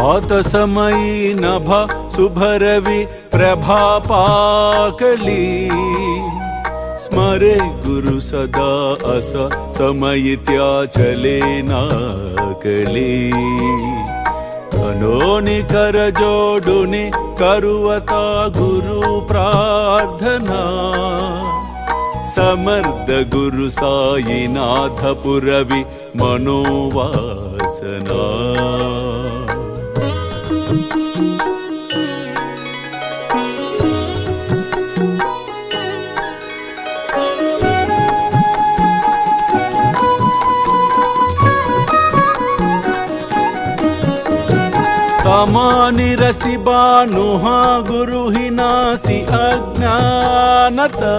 भातसमयी नभ शुभरवि प्रभापाकली स्मरे गुरु सदा अस समयित्या चले नाकली अनोनि कर जोडुनि करुवता गुरु प्रार्थना समर्थ गुरु साईनाथ पुरवि मनोवासना तमानि रसि बानुहा गुरु ही नासी अज्ञानता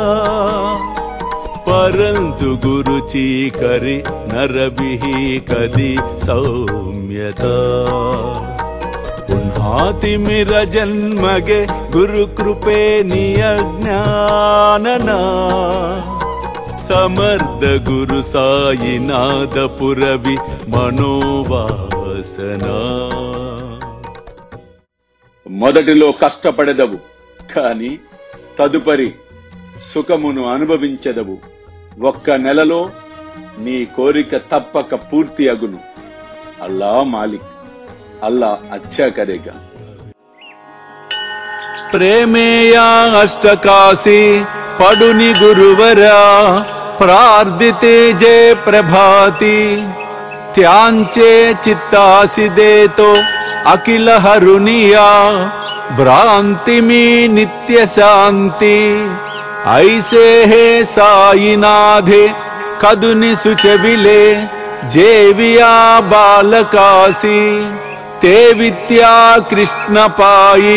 परंतु गुरु चीकरि नरबिहि कदि सौम्यता पुन्हातिमिर जन्मगे गुरु कृपे नियज्ञानना समर्थ गुरु साईनाथ पुरवि मनोवासना మొదటిలో కష్టపడెదవు కానీ తదుపరి సుఖమును అనుభవించెదవు. ఒక్క నెలలో నీ కోరిక తప్పక పూర్తి అగును. అల్లా మాలిక్, అల్లా అచ్చా కరేగా. ప్రేమేయా అష్టకాశి పడుని గురువరా ప్రార్థితే జయ ప్రభాతి త్యాంచే చిత్తాసి దేతో अखिल हरुनिया भ्रांति में नित्य शांति ऐसे है साईनाथे कदुनि सुचविले जेविया बालकासी ते विद्या कृष्ण पाई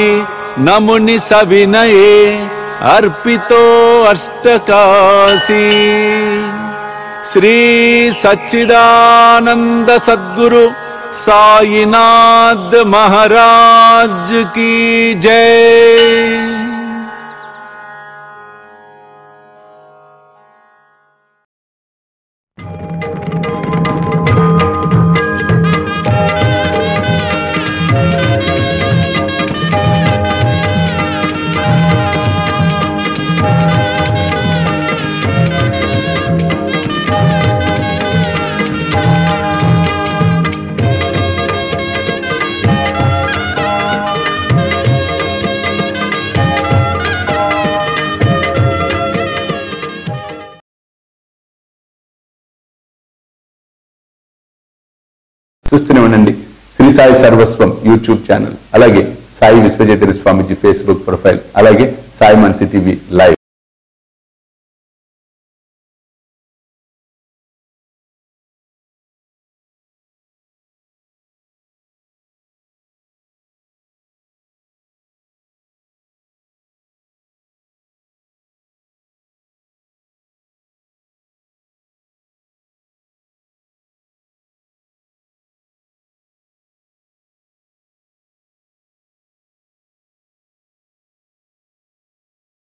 नमुनि सविनये अर्पितो अष्टकाशी श्री सच्चिदानंद सद्गुरु साईनाथ महाराज की जय। చూస్తూనే ఉండండి శ్రీ సాయి సర్వస్వం యూట్యూబ్ ఛానల్, అలాగే సాయి విశ్వజేతరి స్వామిజీ ఫేస్బుక్ ప్రొఫైల్, అలాగే సాయి మనసి టీవీ లైవ్.